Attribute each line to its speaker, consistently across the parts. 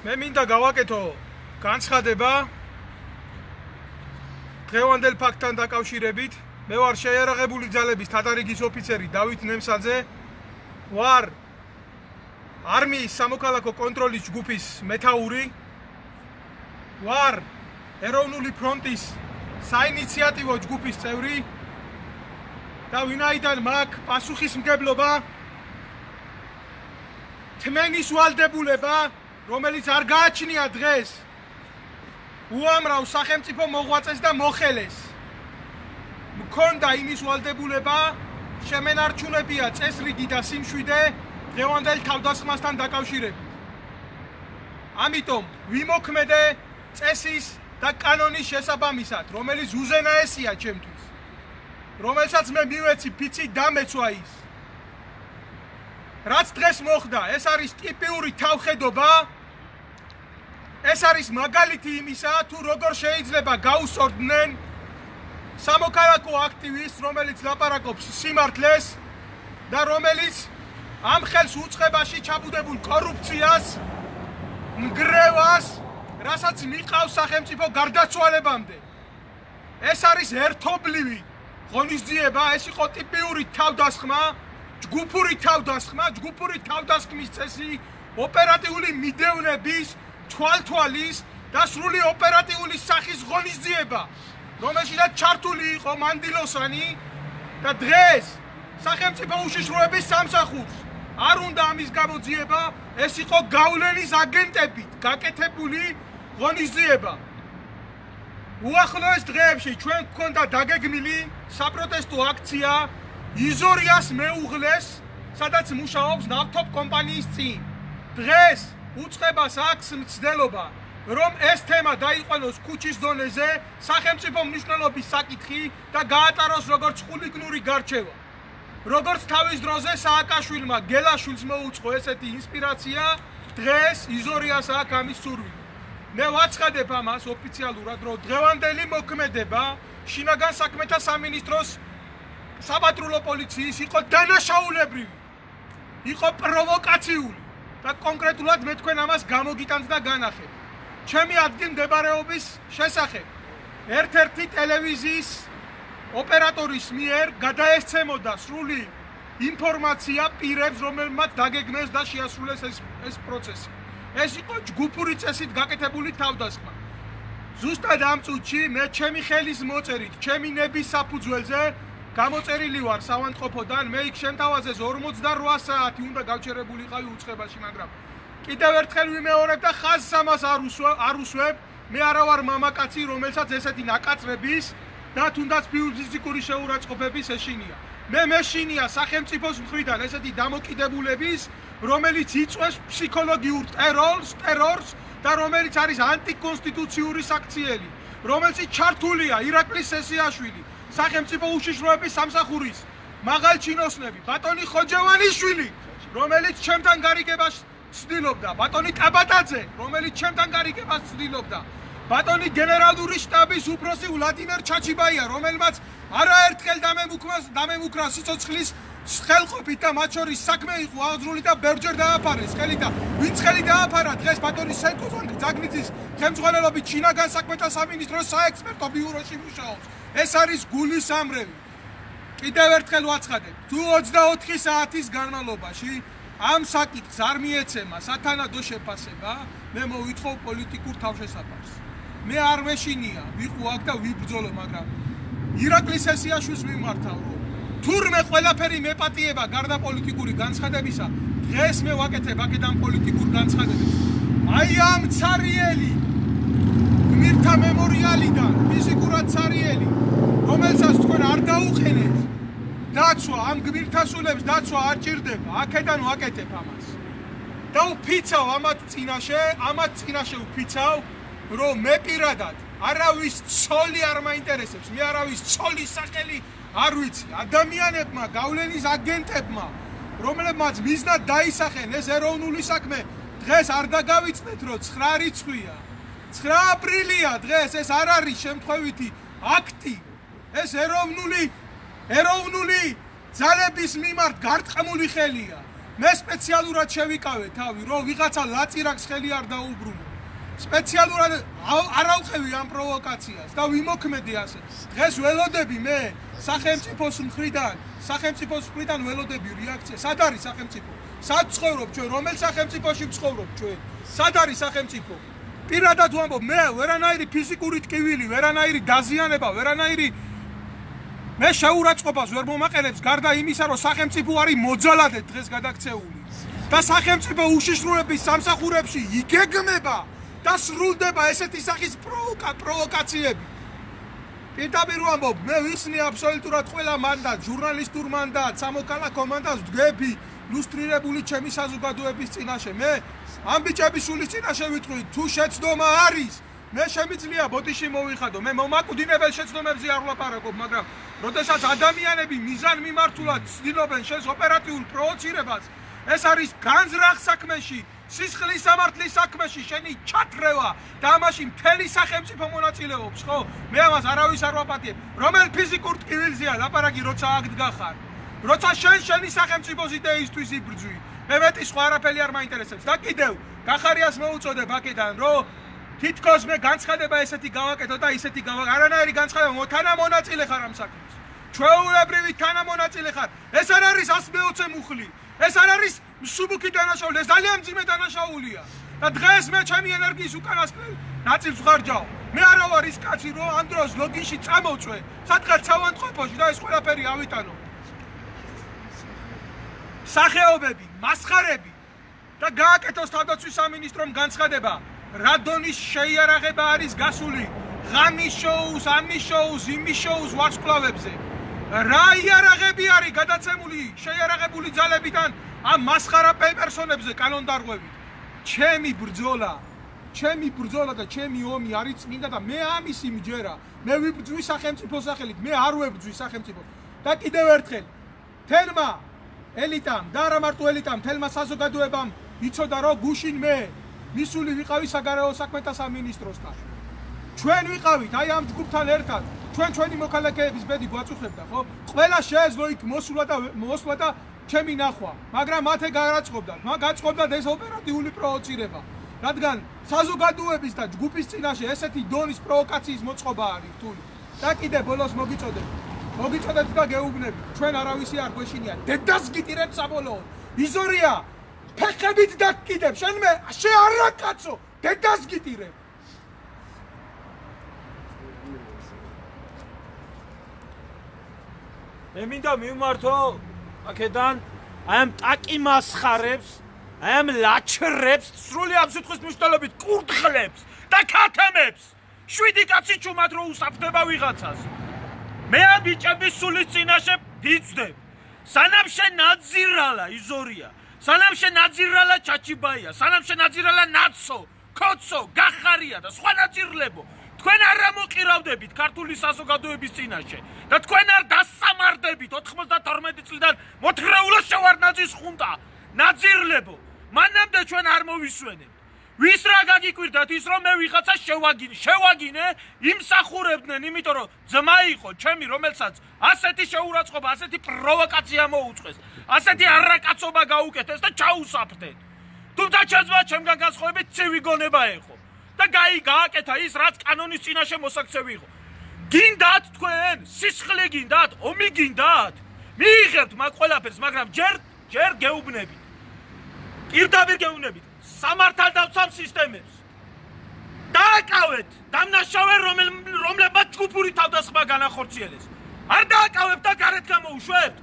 Speaker 1: მე მინდა გავაკეთო განცხადება დღევანდელ ფაქტთან დაკავშირებით. მე ვარ შეიარაღებული ძალების თადარიგის ოფიცერი დავით ნემსაძე. ვარ არმიის სამოქალაქო კონტროლის ჯგუფის მეთაური. ვარ ეროვნული ფრონტის საინიციატივო ჯგუფის წევრი და ვინაიდან მაქვს პასუხისმგებლობა თმენის ვალდებულება, რომელიც არ გააჩნია დღეს უამრავ სახელმწიფო მოღვაწეს და მოხელეს. მქონდა იმის ვალდებულება შემენარჩუნებია წესრიგი და სიმშვიდე დღევანდელ თავდასხმასთან დაკავშირებით. ამიტომ ვიმოქმედე წესის და კანონის შესაბამისად, რომელიც უზენაესია ჩემთვის, რომელსაც მე მივეცი ფიცი დამეცვა ის. რაც დღეს მოხდა, ეს არის ტიპიური თავხედობა, ეს არის მაგალითი იმისა, თუ როგორ შეიძლება გაუსწორდნენ სამოქალაქო აქტივისტს, რომელიც ლაპარაკობს სიმართლეს და რომელიც ამ ხელს უწყებაში ჩაბუდებულ კორუფციას, ნგრევას, რასაც მიყავს სახელმწიფო გარდაცვალებამდე. ეს არის ერთობლივი ღონისძიება, ეს იყო ტიპიური თავდასხმა, ჯგუფური თავდასხმის წესი, ოპერატიული მიდევნების, თვალთვალის და სრული ოპერატიული სახის ღონისძიება, რომელშიც ჩართული იყო მანდილოსანი და დღეს სახელმწიფო უშიშროების სამსახურს არ უნდა ამის გამოძიება, ეს იყო გავლენის აგენტებით გაკეთებული ღონისძიება. უახლოეს დღეებში ჩვენ გვქონდა დაგეგმილი საპროტესტო აქცია იზორიას მეუღლეს, სადაც მუშაობს ნავთობ კომპანიის წინ. დღეს უწყებას აქვს მცდელობა, რომ ეს თემა დაიყვანოს ქუჩის დონეზე, სახელმწიფო მნიშვნელობის საკითხი და გაატაროს როგორც ხულიგნური გარჩევა. როგორც თავის დროზე სააკაშვილმა გელაშვილს მოუწყო ესეთი ინსპირაცია, დღეს იზორიას აქვს ამის სურვილი. მე ვაცხადებ ამას ოფიციალურად, რომ დღევანდელი მოქმედება შინაგან საქმეთა სამინისტროს საპატრულო პოლიციის იყო დანაშაულებრივი, იყო პროვოკაციული და კონკრეტულად მე თქვენ ამას გამოგიტანთ და განახებთ. ჩემი ადგილმდებარეობის შესახებ ერთ-ერთი ტელევიზიის ოპერატორის მიერ გადაესცემოდა სრული ინფორმაცია პირებს, რომელმაც დაგეგმეს და შეასრულეს ეს პროცესი. ეს იყო ჯგუფური წესით გაკეთებული თავდასხმა. ზუსტად ამ წუთში მე ჩემი ხელის მოწერით, ჩემი ნების საფუძველზე გამოწერილი ვარ საავადმყოფოდან, მე იქ შემთავაზეს 48 საათი უნდა გავჩერებულიყავი უწყებაში, მაგრამ კიდევ ერთხელ ვიმეორებ და ხაზს ამას არ უსვებ, მე არა ვარ მამაკაცი, რომელსაც ესეთი ნაკაწრების და თუნდაც ფიზიკური შეურაცხყოფების ეშინია. მე მეშინია სახელმწიფოს მხრიდან ესეთი დამოკიდებულების, რომელიც იწვევს ფსიქოლოგიურ ტერორს და რომელიც არის ანტიკონსტიტუციური საქციელი, რომელიც ჩართულია ირაკლის სესიაშვილი, სახელმწიფო უშიშროების სამსახურის მაღალჩინოსნები, ბატონი ხოჯევანიშვილი, რომელიც ჩემთან გარიგებას ცდილობდა, ბატონი ტაბატაძე, რომელიც ჩემთან გარიგებას ცდილობდა, ბატონი გენერალური შტაბის უფროსი ვლადიმერ ჩაჩიბაია, რომელმაც არაერთხელ დამემუქრა სიცოცხლის ხელყოფით და მათ შორის საქმე იყო აღძრული და ბევრჯერ დააფარეს ხელი და ვინც ხელი დააფარა დღეს ბატონი სენკო ძაგნიძის ხელმძღვანელობით შინაგან საქმეთა სამინისტროს საექსპერტო ბიუროში მუშაობს. ეს არის გულის ამრევი. კიდევ ერთხელ ვაცხადებ, თუ 24 საათის განმავლობაში ამ საკითხს არ მიეცემა სათანადო შეფასება, მე მოვითხოვ პოლიტიკურ თავშესაფარს. მე არ მეშინია, ვიყო აქ და ვიბრძოლო, მაგრამ ირაკლის სესიაშვილს მიმართავ, რომ თურმე ყველაფერი მეპატიება გარდა პოლიტიკური განცხადებისა, დღეს მე ვაკეთებ აქედან პოლიტიკურ განცხადებას. აი ამ ცარიელი გმირთა მემორიალიდან, ფიზიკურად ცარიელი, რომელსაც თქვენ არ დაუყენეთ, დაცვა, ამ გმირთასულებს დაცვა არ ჭირდება, აქედან ვაკეთებ ამას. და ვფიცავ ამათ წინაშე ვფიცავ, რომ მე პირადად არავის ცოლი არ მაინტერესებს, მე არავის ცოლის სახელი არ ვიცი. ადამიანებმა, გავლენის აგენტებმა, რომლებმაც მიზნად დაისახენ ეს ეროვნული საქმე, დღეს არ დაგავიწყდეთ, რომ 9 რიცხვია. 9 აპრილია დღეს, ეს არ არის შემთხვევითი აქტი. ეს ეროვნული ძალების მიმართ გარტყმული ხელია. მე სპეციალურად შევიკავე თავი, რომ ვიღაცა ლაწირაკს ხელი არ დაუბრუნო. სპეციალურად არავყევი ამ პროვოკაციას და ვიმოქმედი ასე. დღეს ველოდები მე სახელმწიფოს მხრიდან ველოდები რეაქცია. სად არის სახელმწიფო? სად ცხოვრობ ჩვენ? რომელ სახელმწიფოში ვცხოვრობ ჩვენ? სად არის სახელმწიფო? პირადად ვამბობ, მე ვერანაირი ფიზიკური ტკივილი, ვერანაირი დაზიანება, ვერანაირი მე შეურაცხყოფას ვერ მომაყენებს გარდა იმისა, რომ სახელმწიფო არის მოძალადეთ დღეს გადაქცეული. და სახელმწიფო უშიშროების სამსახურებში იგეგმება და სრულდება ესეთი სახის პროვოკაციები. პირდაპირ ვამბობ, მე ვიხსნი აბსოლუტურად ყველა მანდატს, ჟურნალისტურ მანდატს, სამოქალაქო მანდატს ვდგები ლუსტრირებული ჩემი საზოგადოების წინაშე. მე ამ ბიჭების სულის წინაშე ვიტყვი, თუ შეცდომა არის, მე შემიძლია ბოდიში მოვიხადო. მე მომაკვდინებელ შეცდომებზე არ ვლაპარაკობ, მაგრამ როდესაც ადამიანები მიზანმიმართულად ცდილობენ შენს ოპერატიულ პროვოცირებას, ეს არის განზრახ საქმეში, სისხლის სამართლის საქმეში შენი ჩათრევა და ამაში მთელი სახელმწიფო მონაწილეობს, ხო? მე ამას არავის არ ვაპატიებ. რომელ ფიზიკურ ტკივილზეა ლაპარაკი, როცა აქ დგახარ? როცა შენი სახელმწიფოს იდეისთვის იბრძვი. მე მეტი სხვა არაფერი არ მაინტერესებს. და კიდევ გახარიას მოუწოდებ აქედან, რომ თითქოს მე განცხადება ესეთი გავაკეთო და ისეთი არანაირი განცხადება თანამონაწილე ხარ ამ საქმეს. ჩვეულებრივი თანამონაწილე ხარ. ეს არ არის 120 მუხლი. ეს არ არის მსუბუქი დანაშაული, ეს ძალიან მძიმე დანაშაულია. და დღეს მე ჩემი ენერგიის უკანასკნელ ნაწილს ვხარჯავ. მე არა ვარ ის კაცი, რომ ამ დროს ლოგინში წამოვწვე, სადღაც საავადმყოფოში და ეს ყველაფერი ავიტანო. სახეობები, მასხარები და გააკეთოს თავდაცვის სამინისტრომ განცხადება. რადონის შეიარაღება არის გასული ღამის შოუს, ამის შოუს, იმის შოუს ვარსკვლავებზე. რა იარაღები არის გადაცემული შეიარაღებული ძალებიდან ამ მასხარა პერსონებზე კანონდარღვევით. ჩემი ბრძოლა და ჩემი ომი არის წმინდა და მე ამის იმჯერა. მე ვიბრძვი სახელმწიფოს სახელით, მე არ ვებრძვი სახელმწიფოს. და კიდევ ერთხელ, თელმა ელიტამ და არა მარტო ელიტამ, თელმა საზოგადოებამ იცოდა, რომ გუშინ მე მისული ვიყავი საგარეო საქმეთა სამინისტროსთან. ჩვენ ვიყავით აი ამ ჯგუფთან ერთად. ჩვენი მოქალაქეების ბედი გვაწუხებდა, ხო? ყველა შეეძლო იქ მოსვლა და ჩემი ნახვა, მაგრამ მათ ეგარაწყობდათ. მათ გაწყობდათ ეს ოპერატიული პროვოცირება. რადგან საზოგადოების და ჯგუფის წინაშე ესეთი დონის პროვოკაციის მოწყობა არის რთული. და კიდე ბოლოს მოგიწოდეთ და გეუბნებით, ჩვენ არავისი არ გვეშინია. დედას გიტირებ საბოლოოდ. იზორია ფეხებით დაგკიდებ, შენ მე არა კაცო, დედას გიტირებ.
Speaker 2: მე მინდა მივმართო აქედან აი ამ ტაკი მასხარებს, აი ამ ლაჩრებს, სრული ამ სიტყვის მნიშვნელობით კურდღლებს და ქათამებს. 7 კაცი ჩუმად რო უსაფრდება ვიღაცას. მე ამ ბიჭების სულის წინაშე ვიწვდებ. სანამ შენ ნაძირალა იზორია, სანამ შენ ნაძირალა ჩაჩიბაია, სანამ შენ ნაძირალა ნაცო, კოცო, გახარია და სხვა ნაძირლებო. თქვენ არ ამოყირავდებით ქართული საზოგადოების წინაშე და თქვენ არ დასამარდებით 92 წლიდან მოთხრეულა შევარდნაძის ხუნტა ნაძირლებო. მანამდე ჩვენ არ მოვისვენებთ. ვის რა გაგიკვირდათ ის რომ მე ვიღაცა შევაგინე, იმსახურებდნენ, იმიტომ რომ ძმა იყო ჩემი, რომელსაც ასეთი შეურაცხყოფა, ასეთი პროვოკაცია მოუწყვეს, ასეთი არაკაცობა გაუკეთეს და ჩაუსაფრდნენ. თუმცა ჩემგან განსხვავებით ცივი გონება ეხო. და გააკეთა ის, რაც კანონის წინაშე მოსაქცევი იყო. გინდათ თქვენ, სისხლი გინდათ, ომი გინდათ? მიიღებთ მაგ ყველაფერს, მაგრამ ჯერ გეუბნებით. პირდაპირ გეუბნებით სამართალდაცვამ სისტემებს. დააკავეთ დამნაშავე, რომლებმაც ჯგუფური თავდასხმა განახორციელეს. არ დააკავებთ და გარეთ გამოუშვებთ.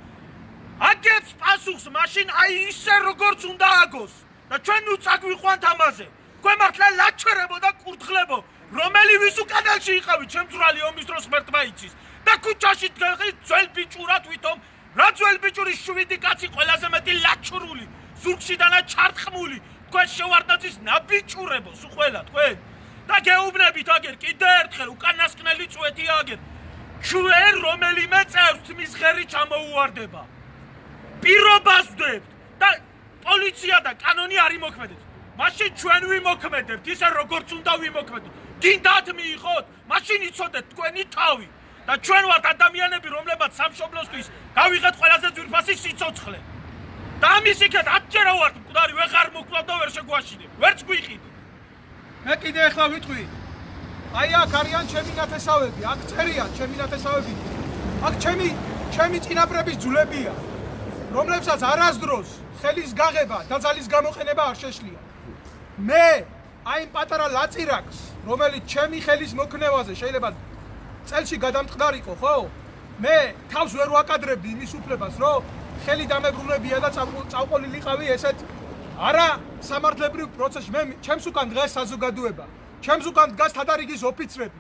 Speaker 2: აგებს პასუხს მაშინ აი ისე როგორც უნდა აგოს. და ჩვენ ნუ წაგვიყვანთ ამაზე. თქვენ მართლა ლაჩერებო და კურდღლებო, რომელი ვის უკანალში იყავით შემძვრალი ომის დროს ღმერთმა იცის. და ქუჩაში დგახით ძველ ბიჭურად ვითომ, რა ძველ ბიჭურის 7 კაცი ყველაზე მეტი ლაჩრული, ზურგშიდანა ჩარტყმული, თქვენ შევარდნაძის ნაბიჭურებო, სულ ყველა თქვენ. და გეუბნებით აგერ კიდე ერთხელ უკანასკნელი წვეთია აგერ. ჩვენ რომელიმე წევს თმის ღერი ჩამოუვარდება. პირობას ვდებთ და პოლიცია და კანონი არ იმოქმედებს. მაშინ ჩვენ ვიმოქმედებთ ისე როგორც უნდა ვიმოქმედოთ. გინდათ მიიღოთ, მაშინ იცოდეთ თქვენი თავი. და ჩვენ ვართ ადამიანები, რომლებმაც სამშობლოსთვის გავიღეთ ყველაზე ძვირფასი სიცოცხლე. და ამის იქეთ 10 ჯერა ვარ მკვდარი ვეღარ მოკლავ და ვერ შეგვაშინებ ვერც გვიყიდე
Speaker 1: მე კიდე ახლა ვიტყვი აი აქ არიან ჩემი ნათესავები აქ წერია ჩემი ნათესავები აქ ჩემი წინაპრების ძვლებია რომლებსაც არასდროს ხელის გაღება და ძალის გამოყენება არ შეშლია მე აი იმ პატარა ლაწირაკს რომელიც ჩემი ხელის მოქნევაზე შეიძლება წელში გადამტყდარიყო ხო მე თავს ვერ ვაკადრებდი იმის უფლებას რომ ხელი დამებრუნებია და წავყოლილიყავი ესეთ არა სამართლებრივ პროცესში მე ჩემს უკან დღეს საზოგადოება ჩემს უკან დგას თადარიგის ოფიცრები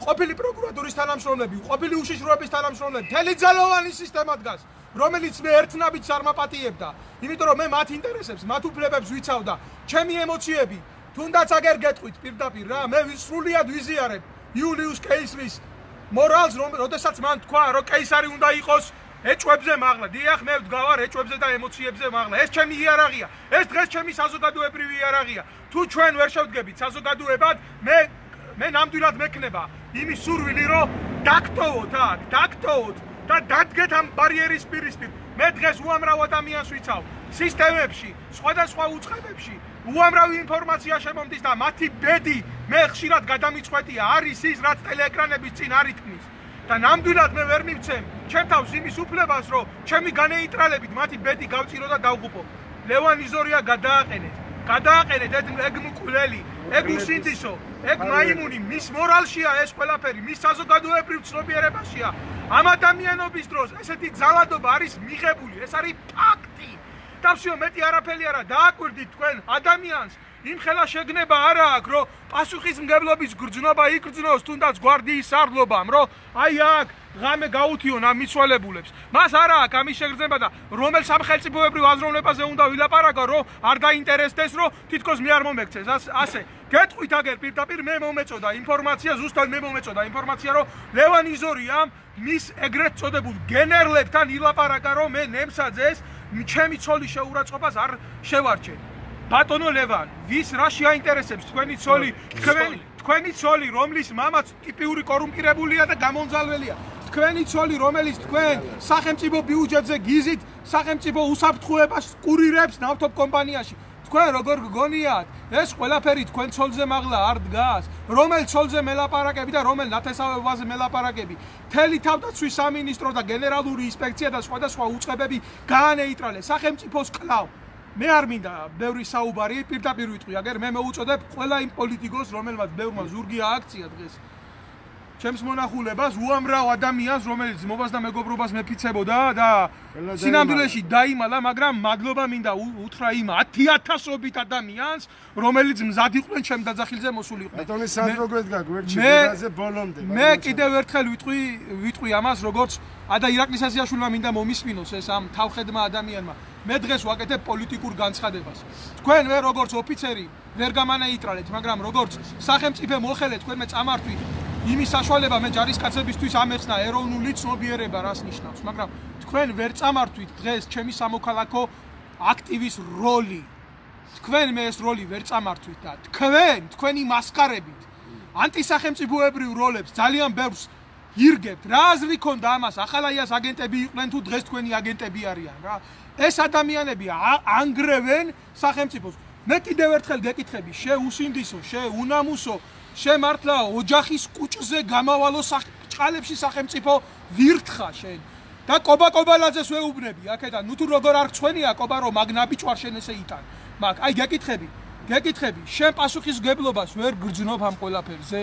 Speaker 1: ყოფილი პროკურატურის თანამშრომლები ყოფილი უშიშროების თანამშრომლები მთელი ძალოვანი სისტემა დგას რომელიც მე ერთნაბიჯს არ მაპატიებდა იმიტომ რომ მე მათ ინტერესებს მათ უფლებებს ვიცავდა ჩემი ემოციები თუნდაც აგერ გეტყვით პირდაპირ რა მე სრულიად ვიზიარებ იულიუს კეისრის მორალს როდესაც მან თქვა რომ კეისარი უნდა იყოს ეჭვებზე მაღლა დიახ მე ვდგავარ ეჭვებზე და ემოციებზე მაღლა ეს ჩემი იარაღია ეს დღეს ჩემი საზოგადოებრივი იარაღია თუ ჩვენ ვერ შევდგებით საზოგადოებად მე ნამდვილად მექნება იმის სურვილი რომ დაგტოვოთ აქ დაგტოვოთ და დადგეთ ამ ბარიერის პირისპირ მე დღეს უამრავ ადამიანს ვიცავ სისტემებში სხვადასხვა უწყებებში უამრავი ინფორმაცია შემომდის და მათი ბედი მე ხშირად გადამიწყვეტია არის ის რაც ტელეეკრანების წინ არ იტყვის და ნამდვილად მე ვერ მივცემ ჩემ თავს იმის უფლებას რომ ჩემი განეიტრალებით მათი ბედი გავწირო და დავღუპო ლევან იზორია გადააყენეთ ეგ მკვლელი ეგ უსინდისო ეგ მაიმუნი მის მორალშია ეს ყველაფერი მის საზოგადოებრივ ცნობიერებაშია ამ ადამიანობის დროს ესეთი ძალადობა არის მიღებული ეს არის ფაქტი და всё მეტი არაფერი არა დააკვირდით თქვენ ადამიანს იმ ხელა შეგნება არა აქვს რომ პასუხისმგებლობის გრძნობა იგრძნოს თუნდაც გვარდიის სარდლობამ რომ აი აქ ღამე გაუთიონ ამ მიცვალებულებს მას არა აქვს ამის შეგრძნება და რომელ სამხელწიფოებრივ აზროვნებაზე უნდა ვილაპარაკო რომ არ დაინტერესდეს რომ თითქოს მე არ მომექცეს ასე გეტყვით აგერ პირდაპირ მე მომეწოდა ინფორმაცია ზუსტად მე მომეწოდა ინფორმაცია რომ ლევან იზორიამ მის ეგრეთ წოდებულ გენერლებთან ილაპარაკა რომ მე ნემსაძეს ჩემი ცოლის შეურაცხყოფას არ შევარჩენ ბატონო ლევან ვის რა შეაინტერესებს თქვენი ცოლი რომლის მამაც ტიპიური კორუმპირებულია და გამომძალველია თქვენი ცოლი რომელიც თქვენ სახელმწიფო ბიუჯეტზე გიზით სახელმწიფო უსაფრთხოებას კურირებს ნავთობ კომპანიაში თქვენ როგორ გგონიათ ეს ყველაფერი თქვენ ცოლზე მაღლა არ დგას რომელ ცოლზე მელაპარაკები და რომელ ნათესავებაზე მელაპარაკები მთელი თავდაცვის სამინისტრო და გენერალური ინსპექცია და სხვადასხვა უწყებები გაანეიტრალეს სახელმწიფოს კლავ მე არ მინდა ბევრი საუბარი პირდაპირ ვიტყვი აგერ მე მოუწოდებ ყველა იმ პოლიტიკოს რომელმაც ბევრმა ზურგი ააქცია დღეს ჩემს მონახულებას უამრავ ადამიანს რომელიც მობას და მეგობრობას მეფიცებოდა და სინამდვილეში დაიმალა მაგრამ მადლობა მინდა უთხრა იმ 10,000-ობით ადამიანს რომელიც მზად იყვნენ ჩემ დაძახილზე მოსულიყვნენ
Speaker 3: ბატონი სანდრო გვედგა გვერდში ბედაზე ბოლომდე
Speaker 1: მე კიდევ ერთხელ ვიტყვი ამას როგორც ადა ირაკლი სასიაშვილმა მინდა მომისმინოს ეს ამ თავხედმა ადამიანმა მე დღეს ვაკეთებ პოლიტიკურ განცხადებას თქვენ მე როგორც ოფიცერი ვერ გამანეიტრალეთ მაგრამ როგორც სახელმწიფო მოხელე თქვენ მე წამართვით იმის საშუალება მე ჯარისკაცებისთვის ამეცნა ეროვნული ცნობიერება რას ნიშნავს მაგრამ თქვენ ვერ წამართვით დღეს ჩემი სამოქალაქო აქტივის როლი თქვენ მე ეს როლი ვერ წამართვით და თქვენი მასკარებით ანტისახელმწიფოებრივ როლებს ძალიან ბევრს ირგებთ რა აზრი ქონდა ამას ახალაიას აგენტები იყვნენ თუ დღეს თქვენი აგენტები არიან რა ეს ადამიანები ანგრევენ სახელმწიფოს მე კიდევ ერთხელ გეკითხები შეუსინდისო შეუნამუსო შემართლა ოჯახის კუჭზე გამავალო ჭყალებში სახელმწიფო ვირთხა შენ და კობაკობალაძეს ვეუბნები აქედან ნუ თუ როგორ არ ხვენია კობა რომ მაგნაბიჭვარ შენ ესე იტან მაგ აი გეკითხები შენ პასუხისგებლობას ვერ გრძნობ ამ ყველაფერზე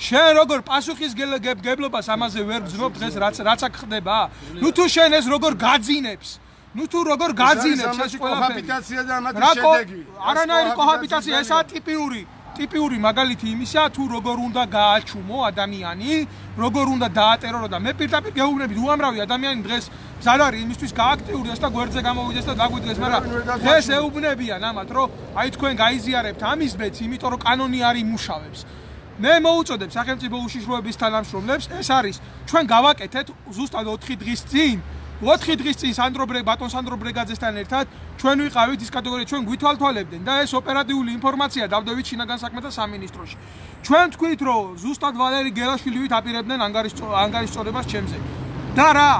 Speaker 1: შენ როგორ პასუხისგებლობას ამაზე ვერ გრძნობ დღეს რაც აქ ხდება ნუ თუ შენ ეს როგორ გაძინებს ნუ თუ როგორ გაძინებს ეს ყველაფერი
Speaker 3: კოჰაბიტაცია და ამათი შედეგი
Speaker 1: არანაირი კოჰაბიტაცია ესაა ტიპიური მაგალითი იმისა თუ როგორ უნდა გააჩუმო ადამიანი როგორ უნდა დაატერორო და მე პირდაპირ გეუბნები უამრავი ადამიანი დღეს მზად არის იმისთვის გააქტიურდეს და გვერდზე გამოვიდეს და დაგვიდგეს მაგრამ დღეს ეუბნებიან ამათ რომ აი თქვენ გაიზიარებთ ამის ბედს იმიტომ რომ კანონი არ იმუშავებს მე მოუწოდებ სახელმწიფო უშიშროების თანამშრომლებს ეს არის ჩვენ გავაკეთეთ ზუსტად 4 დღის წინ 4 დღის წინ ბატონ სანდრო ბრეგაძესთან ერთად ჩვენ ვიყავით ის კატეგორია ჩვენ გვითვალთვალებდნენ და ეს ოპერატიული ინფორმაცია დავდევით შინაგან საქმეთა სამინისტროში. ჩვენ თქვით რომ ზუსტად ვალერი გელაშვილივით აპირებდნენ ანგარის სწორებას ჩემზე. და რა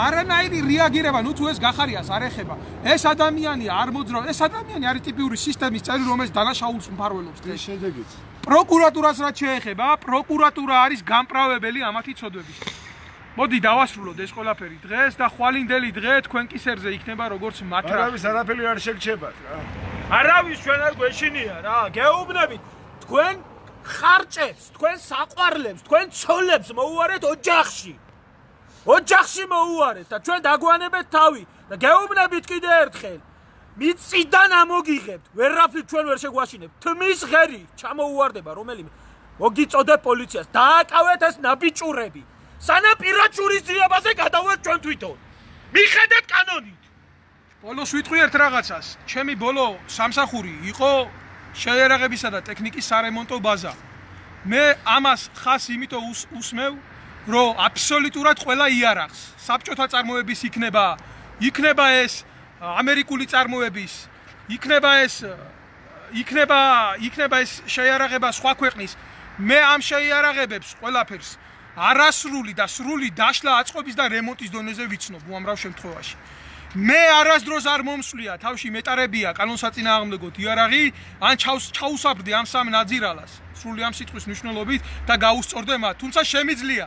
Speaker 1: არანაირი რეაგირება ნუ თუ ეს გახარიას არ ეხება ეს ადამიანი არ მოძრავ ეს ადამიანი არის ტიპიური სისტემის წევრი რომელიც დანაშაულს მფარველობს
Speaker 3: ეს შედეგიც
Speaker 1: პროკურატურას რაც შეეხება პროკურატურა არის გამправებელი ამათი ცოდვების მოდი დავასრულოთ ეს ყველაფერი დღეს და ხვალინდელი დღე თქვენ კისერზე იქნება როგორც მათრა
Speaker 3: არავის არაფერი არ შეგჩებათ რა
Speaker 2: არავის ჩვენ არ გვეშინია რა გეუბნებით თქვენ ხარჭებს თქვენ საყვარლებს თქვენ ცოლებს მოუარეთ ოჯახში მოუარეთ და ჩვენ დაგვანებეთ თავი და გეუბნებით კიდე ერთხელ მიწიდან ამოგიღებთ ვერაფრით ჩვენ ვერ შეგვაშინებთ თმის ღერი ჩამოუვარდება რომელიმე მოგიწოდეთ პოლიციას დააკავეთ ეს ნაბიჭურები სანამ პირად ჯურისდიებაზე გადავართ ჩვენ თვითონ მიხედეთ კანონით
Speaker 1: ბოლოს ვიტყვი ერთ რაღაცას ჩემი ბოლო სამსახური იყო შეიარაღებისა და ტექნიკის სარემონტო ბაზა მე ამას ხას იმიტომ უსმევ რომ აბსოლუტურად ყველა იარაღს საბჭოთა წარმოების იქნება ეს ამერიკული წარმოების იქნება ეს შეიარაღება სხვა ქვეყნის მე ამ შეიარაღებებს ყველაფერს არასრული და სრული დაშლა აწყობის და რემონტის დონეზე ვიცნობ უამრავ შემთხვევაში მე არასდროს არ მომსვლია თავში მეტარებია კანონსაწინააღმდეგო იარაღი ან ჩაუსაფრდი ამ სამ ნაძირალას სრული ამ სიტყვის მნიშვნელობით და გაუსწორდე მათ თუმცა შემიძლია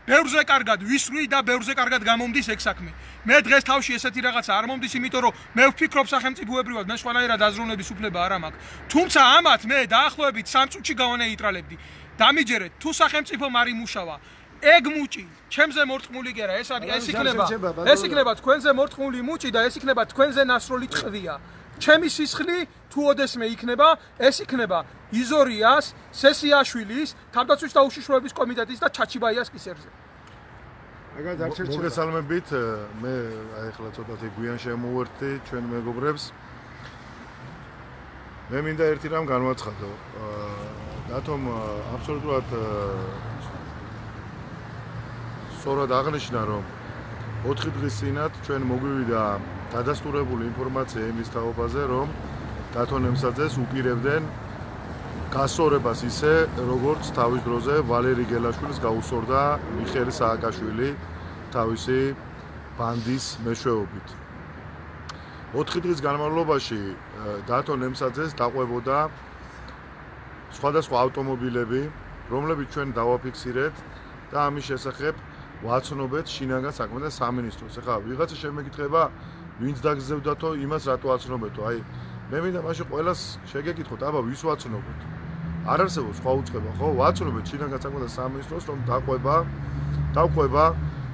Speaker 1: ბევრზე კარგად ვისვრი და ბევრზე კარგად გამომდის ეგ საქმე მე დღეს თავში ესეთი რაღაცა არ მომდის იმიტომ რომ მე ვფიქრობ სახელმწიფოებრივად მე სხვანაირად აზროვნების უფლება არ მაქვს თუმცა ამათ მე დაახლოებით 3 წუთში გავანეიტრალებდი დამიჯერეთ თუ სახელმწიფომ არ იმუშავა ეგ მუჭი ჩემზე მორწმული კი არა ეს იქნება თქვენზე მორწმული მუჭი და ეს იქნება თქვენზე ნასროლი ტყვია ჩემი სისხლი თუ ოდესმე იქნება ეს იქნება იზორიას სესიაშვილის თავდაცვის და უშიშროების კომიტეტის და ჩაჩიბაიას კისერზე
Speaker 4: მოგესალმებით მე ახლა ცოტათი გვიან შემოვერთდი ჩვენ მეგობრებს მე მინდა ერთი რამ განვაცხადო რატომ აბსოლუტურად სწორად აღნიშნა რომ 4 დღის წინათ ჩვენ მოგვივიდა დადასტურებული ინფორმაცია იმის თაობაზე რომ დათო ნემსაძეს უპირებდნენ გასწორებას ისე როგორც თავის დროზე ვალერი გელაშვილის გაუსწორდა მიხეილ სააკაშვილი თავისი ბანდის მეშვეობით 4 დღის განმავლობაში დათო ნემსაძეს დაყვებოდა სხვადასხვა ავტომობილები რომლებიც ჩვენ დავაფიქსირეთ და ამის შესახებ ვაცნობეთ შინაგან საქმეთა სამინისტროს. ეხლა ვიღაცა შემეკითხება, ვინც დაგზევდათო, იმას რატო აცნობეთო? აი, მე მინდა მაშინ ყველას შეგეკითხოთ, აბა ვის ვაცნობოთ? არ არსებობს სხვა უწყება, ხო? ვაცნობეთ შინაგან საქმეთა სამინისტროს, რომ დაყვება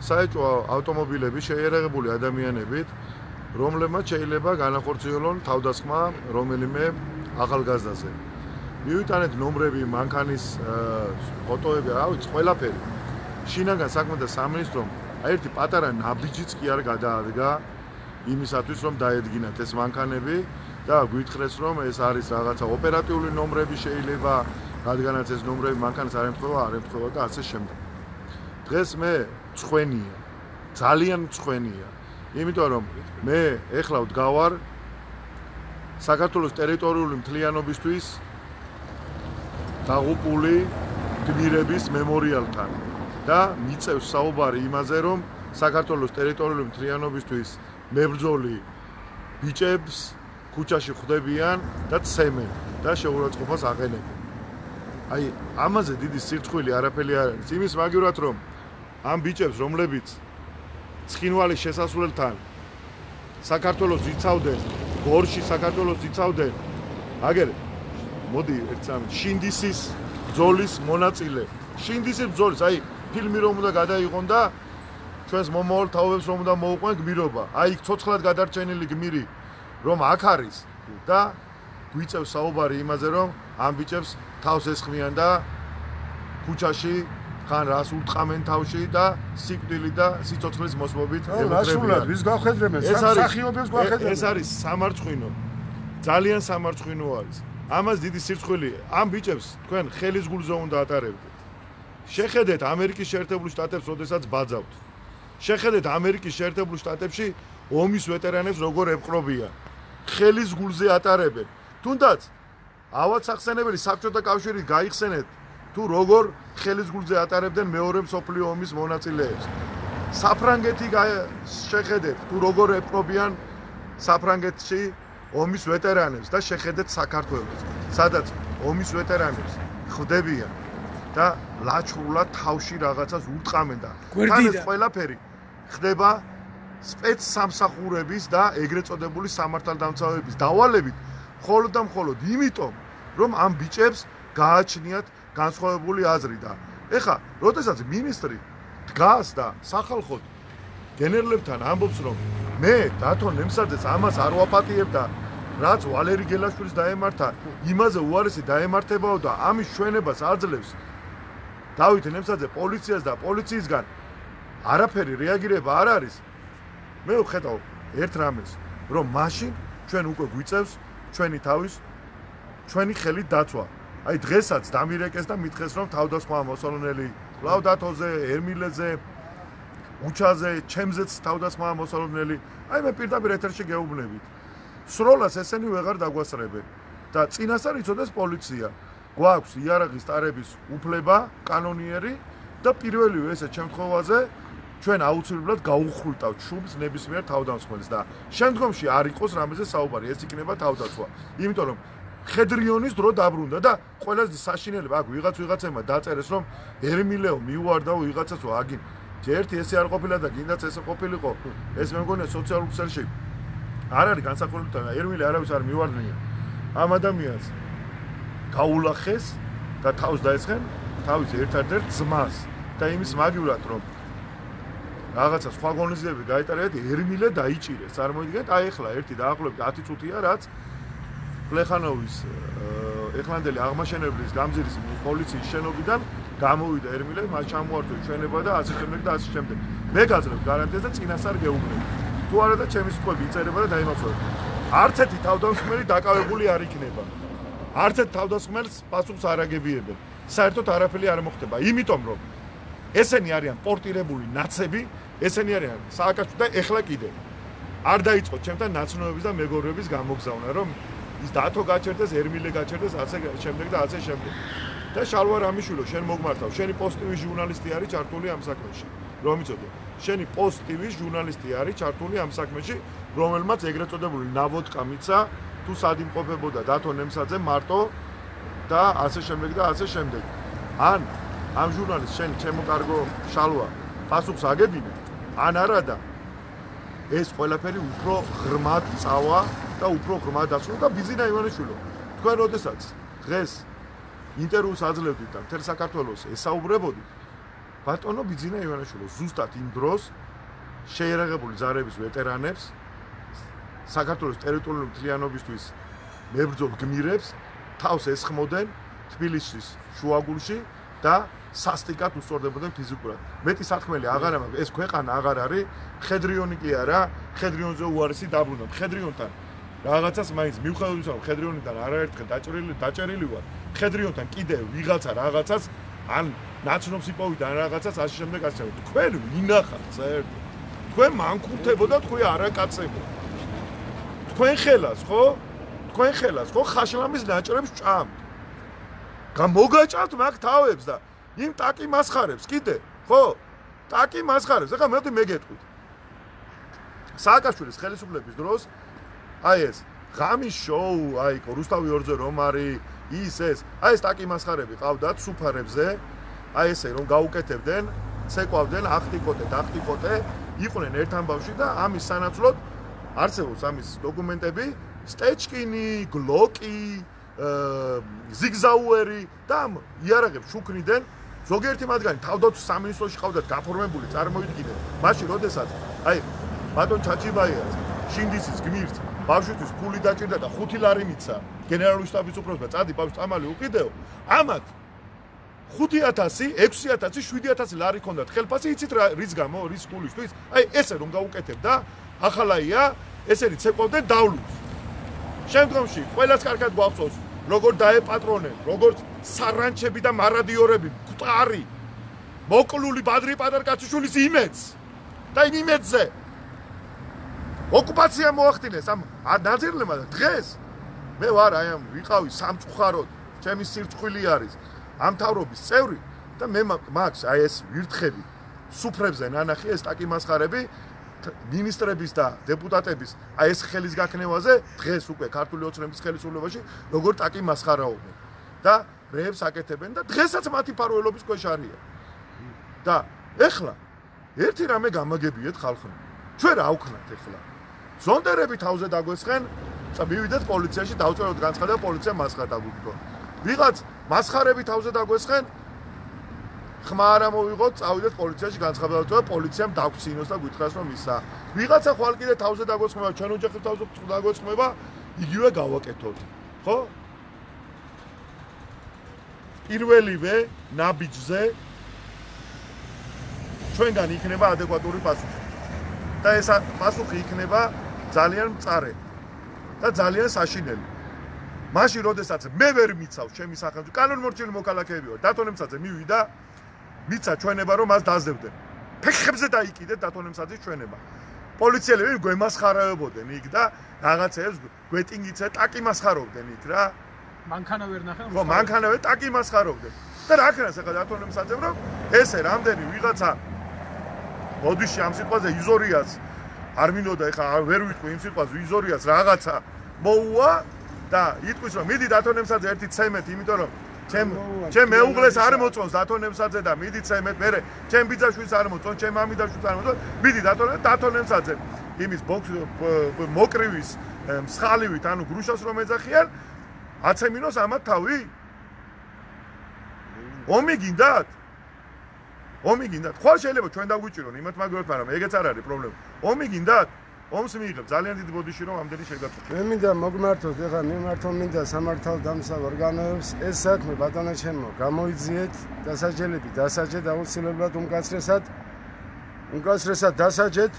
Speaker 4: საეჭვო ავტომობილები შეიარაღებული ადამიანებით, რომლებმაც შეიძლება განახორციელონ თავდასხმა რომელიმე ახალგაზრდაზე. მივიტანეთ ნომრები, მანქანის ფოტოები, რა ვიცი, ყველაფერი. შინაგან საქმეთა სამინისტრომ ერთი პატარა ნაბიჯიც კი არ გადაადგა იმისათვის რომ დაედგინათ ეს მანქანები და გვითხრეს რომ ეს არის რაღაცა ოპერატიული ნომრები შეიძლება რადგანაც ეს ნომრები მანქანას არ ემთხვევა და ასე შემდეგ. დღეს მე მწვენია, ძალიან მწვენია, იმიტომ რომ მე ეხლა ვდგავარ საქართველოს ტერიტორიული მთლიანობისთვის დაღუპული გმირების მემორიალთან. და მიწევს საუბარი იმაზე, რომ საქართველოს ტერიტორიული მთლიანობისთვის მებრძოლი ბიჭებს ქუჩაში ხვდებიან და ცემენ და შეურაცხყოფას აყენებენ. აი, ამაზე დიდი სირცხვილი არაფერი არ არის. იმის მაგივრად რომ ამ ბიჭებს, რომლებიც ცხინვალის შესასვლელთან საქართველოს იცავდნენ, გორში საქართველოს იცავდნენ, აგერ მოდი ერთ სამ შინდისის ბრძოლის მონაწილე. შინდისის ბრძოლის, აი ფილმი რომ უნდა გადაიღონ და ჩვენს მომავალ თაობებს რომ უნდა მოუყვენ გმირობა. აი იქ ცოცხლად გადარჩენილი გმირი რომ აქ არის და გვიწევს საუბარი იმაზე რომ ამ ბიჭებს თავს ესხმიან და ქუჩაში ხან რას ურტყამენ თავში და სიკვდილი და სიცოცხლის მოსმობით ემუქრებიან.
Speaker 3: ვის გვახედრებენ? სახიობებს გვახედრებენ.
Speaker 4: ეს არის სამარცხვინო. ძალიან სამარცხვინო არის. ამას დიდი სირცხვილი ამ ბიჭებს თქვენ ხელის გულზე უნდა ატარებდეთ. შეხედეთ ამერიკის შეერთებული შტატებს, როდესაც ბაძავთ. შეხედეთ ამერიკის შეერთებულ შტატებში ომის ვეტერანებს როგორ ეპყრობიან. ხელის გულზე ატარებენ. თუნდაც ავად სახსენებელი საბჭოთა კავშირით გაიხსენეთ თუ როგორ ხელის გულზე ატარებდნენ მეორე მსოფლიო ომის მონაწილეებს. საფრანგეთი შეხედეთ თუ როგორ ეპყრობიან საფრანგეთში ომის ვეტერანებს და შეხედეთ საქართველოს, სადაც ომის ვეტერანებს ხვდებიან და ლაჩხრულად თავში რაღაცას ურტყამენ და თან ეს ყველაფერი ხდება სპეცსამსახურების და ეგრეთ წოდებული სამართალდამცავების დავალებით მხოლოდ და მხოლოდ იმიტომ, რომ ამ ბიჭებს გააჩნიათ განსხვავებული აზრი და ეხა, როდესაც მინისტრი დგას და სახალხოდ გენერლებთან ამბობს, რომ მე დათო ნემსაძეს ამას არ ვაპატიებ და რაც ვალერი გელაშვილის დაემართა, იმაზე უარესი დაემართებაო და ამის ჩვენებას აძლევს დავით ნემსაძე პოლიციას და პოლიციისგან არაფერი რეაგირება არ არის. მე ვხედავ ერთ რამეს, რომ მაშინ ჩვენ უკვე გვიწევს ჩვენი თავის ჩვენი ხელით დაცვა. აი დღესაც დამირეკეს და მითხეს, რომ თავდასხმა მოსალონელი კლავდათოზე, ერმილეზე, უჩაზე, ჩემზეც თავდასხმა მოსალონელი. აი მე პირდაპირ ეთერში გეუბნებით. სროლას ესენი ვეღარ დაგვასწრებენ და წინასწარ იცოდეს პოლიცია. გვაქვს იარაღის ტარების უფლება, კანონიერი და პირველივე ესეთ შემთხვევაზე ჩვენ აუცილებლად გაუხვრიტავთ შუბს ნებისმიერ თავდამსხმელს და შემდგომში არ იყოს რამეზე საუბარი, ეს იქნება თავდაცვა. იმიტომ რომ ხედრიონის დრო დაბრუნდა და ყველაზე საშინელება აქ ვიღაცემმა დაწერეს, რომ ერმილეო მიუვარდაო ვიღაცასო აგინ. ერთი ესე არ ყოფილა და გინდაც ესე ყოფილიყო. ეს მე მგონია სოციალურ ქსელში არ არის განსაკუთრებული და ერმილე არავის არ მიუვარდნია. ამ ადამიანს გაულახეს და თავს დაესხენ თავის ერთ-ერთ ძმას და იმის მაგივრად რომ რაღაცა სხვა გონიზები გაიტარეთ, ერმილე დაიჭირეს. წარმოიდგინეთ, აი ახლა ერთი დაახლოებით 10 წუთია, რაც პლეხანოვის ეხლანდელი აღმაშენებლის გამზირის პოლიციის შენობიდან გამოვიდა ერმილე, მას ჩამოართვა ჩვენება და ასე შემდეგ და ასე შემდეგ. მე გაძლევ გარანტიას და წინასწარ გეუბნები. თუ არა და ჩემი სიტყვები იწერება და დაიმახსოვრებ. არც ერთი თავდამსხმელი დაკავებული არ იქნება. არც ერთ თავდასხმელს პასუხს არ აგებიებენ. საერთოდ არაფერი არ მოხდება, იმიტომ რომ ესენი არიან პორტირებული ნაცები, ესენი არიან სააკაშვილი და ეხლა კიდე არ დაიწყო ჩემთან ნაცნობების და მეგობრების გამოგზავნა, რომ ის დათო გაჩერდეს, ერმილე გაჩერდეს, ასე შემდეგ და ასე შემდეგ. და შალვა რამიშვილო, შენ მოგმართავ, შენი პოზიტივის ჟურნალისტი არის ჩართული ამ საქმეში. რომ იცოდე, შენი პოზიტივის ჟურნალისტი არის ჩართული ამ საქმეში, რომელმაც ეგრეთ წოდებული ნავოდკა მიცა, თუ სად იმყოფებოდა დათო ნემსაძე მარტო და ასე შემდეგ და ასე შემდეგ. ან ამ ჟურნალისტს შენ ჩემო კარგო შალვა პასუხს აგებინე, ან არადა ეს ყველაფერი უფრო ღრმად წავა და უფრო ღრმად დაცვა და ბიზინა ივანიშვილო. თქვენ როდესაც დღეს ინტერვიუს აძლევდით და მთელ საქართველოს ესაუბრებოდით, ბატონო ბიზინა ივანიშვილო ზუსტად იმ დროს შეიარაღებული ძალების ვეტერანებს საქართველოს ტერიტორიული მთლიანობისთვის მებრძოლ გმირებს თავს ესხმოდნენ თბილისის შუაგულში და სასტიკად უსწორდებოდნენ ფიზიკურად. მეტი სათქმელი აღარა მაქვს, ეს ქვეყანა აღარ არის, ხედრიონი კი არა, ხედრიონზე უარესი დაბრუნდა. ხედრიონთან რაღაცას მაინც მიუხედავად იმისა, რომ ხედრიონიდან არაერთხელ დაჭერილი ვარ, ხედრიონთან კიდე ვიღაცა რაღაცას ან ნაცნობს იპოვიდა ან რაღაცას ასე შემდეგ ასე შემდეგ. თქვენ ვინახავთ საერთოდ? თქვენ მანქურთებოდა, თქვენ არაკაცებო. თქვენ ხელას, ხო? თქვენ ხელას, ხო? ხაშლამის ნაჭრებს ჭამთ. გამოგაჭამთ მაგ თავებს და იმ ტაკი მასხარებს კიდე, ხო? ტაკი მასხარებს. ეხლა მე მეგეთქვით. სააკაშვილის ხელისუფლების დროს აი ეს ღამის შოუ, აი რუსთავი ორზე რომ არის ის ეს, აი ეს ტაკი მასხარები ყავდათ სუფარებზე, აი ესე რომ გაუკეთებდნენ, ცეკვავდნენ ახტიკოტე, იყვნენ ერთ ამბავში და ამის სანაცვლოდ არსებობს ამის დოკუმენტები, სტეჩკინი, გლოკი, ზიგზაუერი და იარაღებს შუქნიდან ზოგიერთი მათგანი თავდაცვის სამინისტროში ყავდათ გაფორმებული, წარმოიდგინეთ. მაშინ როდესაც აი ბატონ ჩაჩიბაიას შინდისის გმირს ბავშვისთვის ფული დაჭირდა და 5 ლარი მიცა გენერალური შტაბის უფროსმა წადი ბავშვს წამალი უკიდეო, ამათ 5000, 6000, 7000 ლარი ჰქონდათ ხელფასი, იცით რის გამო, რის ფულისთვის? აი ესე რომ გაუკეთებდა, ახალაია, ესენი ცეკვავდნენ დავლუს. შემდგომში ყველას კარგად გვახსოვს, როგორ დაეპატრონენ, როგორც სარანჩები და მარადიორები, მკვდარი, მოკლული ბადრი პატარკაციშვილის იმედს და იმ იმედზე ოკუპაცია მოახდინეს ამ ნაძერლებმა და დღეს მე ვარ აი ამ ვიყავი სამწუხაროდ, ჩემი სირცხვილი არის ამ თავრობის წევრი და მე მაქვს აი ეს ვირთხები სუფრებზე ნანახი ეს ტაკი მასხარები მინისტრების და დეპუტატების აი ეს ხელის გაქნევაზე დღეს უკვე ქართული ოცნების ხელისუფლებაში როგორ ტაკი მასხარაობენ და რეებს აკეთებენ და დღესაც მათი ფარველობის ქვეშ არიან და ეხლა ერთი რამე გამაგებიეთ ხალხმა ჩვენ რა ვქნათ ეხლა ზონდერები თავზე დაგვესხენ მივიდეთ პოლიციაში დავწეროთ განცხადება პოლიცია მასხარ დაგვიგდო ვიღაც მასხარები თავზე დაგვესხენ ხმა არ ამოვიღოთ წავიდეთ პოლიციაში განცხადება და პოლიციამ დაგვცინოს და გითხრას რომ ისა ვიღაცა ხვალ კიდე თავზე დაგვესხმება ჩვენ ოჯახის თავზე დაგვესხმება იგივე გავაკეთოთ ხო პირველივე ნაბიჯზე ჩვენგან იქნება ადეკვატური პასუხი და ეს პასუხი იქნება ძალიან მწარე და ძალიან საშინელი მაშინ როდესაც მე ვერ მიცავს ჩემი სახელმწიფო კანონმორჩილი მოქალაქეები ვარ დათონემსაძე მივიდა მიცა ჩვენება რომ მას დაძებდნენ ფეხებზე დაიკიდეთ დათონემსაძის ჩვენება პოლიციელები გვემასხარებოდნენ იქ და რაღაცებს გვეტინგიცე ტაკი მასხარობდნენ იქ რა
Speaker 5: მანქანა ვერ ნახე
Speaker 4: ხო მანქანავე ტაკი მასხარობდნენ და რა ქნას ახლა დათონემსაძემ რომ ესე რამდენი ვიღაცა ბოდიში ამ სიტყვაზე იზორიას არ მინდოდა ახლა ვერ ვიტყვი იმ სიტყვაზე იზორიას რაღაცა მოუვა და იტყვის რომ მიდი დათონემსაძე ერთი ცემეთ იმიტომ რომ ჩემ მეუღლეს არ მოწონს დათონემსაძე და მიდი ცემეთ მე ჩემ ბიძაშვილს არ მოწონს ჩემ მამიდაშვილს არ მოწონს მიდი დათონემსაძე იმის მოკრივის მსხალივით ანუ გრუშას რომ ეძახიან აცემინოს ამათ თავი ომი გინდათ ხვალ შეიძლება ჩვენ დაგვიჭირონ იმათ მაგერთან რომ ეგეც არ არის პრობლემა ომი გინდათ ომს მიიღებ ძალიან დიდი ბოდიში რომ ამდენი შეგაწყვეტ
Speaker 3: მე მინდა მოგმართოთ ეხლა მიმართო მინდა სამართალდამცავ ორგანოებს ეს საქმე ბატონო ჩემო გამოიძიეთ დასაჯელები დასაჯეთ აუცილებლად უმკაცრესად დასაჯეთ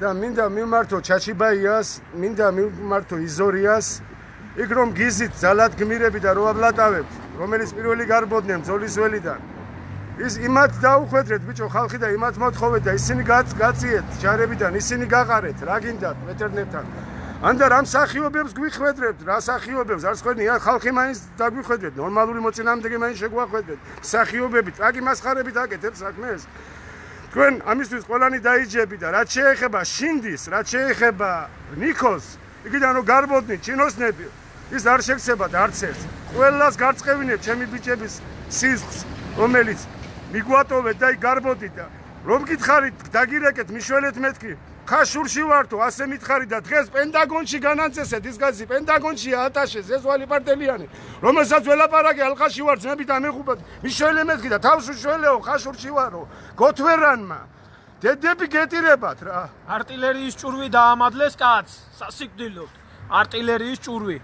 Speaker 3: და მინდა მიმართო ჩაჩიბაიას მინდა მიმართო იზორიას იქ რომ გიზით ძალად გმირები და რო აბლატავებთ რომელიც პირველი გარბოდნენ ბრძოლის ველიდან ის იმათ დაუხვედრეთ ბიჭო ხალხი და იმათ მოთხოვეთ და ისინი გაციეთ ჯარებიდან ისინი გაყარეთ რა გინდათ მეტერნებთან ანდა რამ სახიობებს გვიხვედრებთ რა სახიობებს არც ხვედნი ხალხი მაინც დაგვიხვედრეთ ნორმალური მოწინააღმდეგე მაინც შეგვახვედრეთ სახიობებით აკი მასხარებით აკეთებ საქმეს თქვენ ამისთვის ყველანი დაიჯები და რაც შეეხება შინდის რაც შეეხება ნიკოს იქიდან რომ გარბოდნით ჩინოსნები ის არ შეგცებათ არც ერთს ყველას გარწყევინებ ჩემი ბიჭების სისხლს რომელიც მიგვატოვეთ და გარბოდით და რომ გითხარით დაგირეკეთ მიშველეთ მეთქი ხაშურში ვართო ასე მითხარი და დღეს პენტაგონში განანცესეთ ის გაზი პენტაგონშია ატაშე ზესვალი პარტელიანი რომელსაც ველაპარაკე ალყაში ვარ ძმები და მეხუბად მიშველე მეთქი და თავს უშველეო ხაშურში ვარო გოთვერანმა დედები გეტირებათ რა
Speaker 5: არტილერიის ჭურვი დაამადლეს კაცს სასიკვდილოდ არტილერიის ჭურვი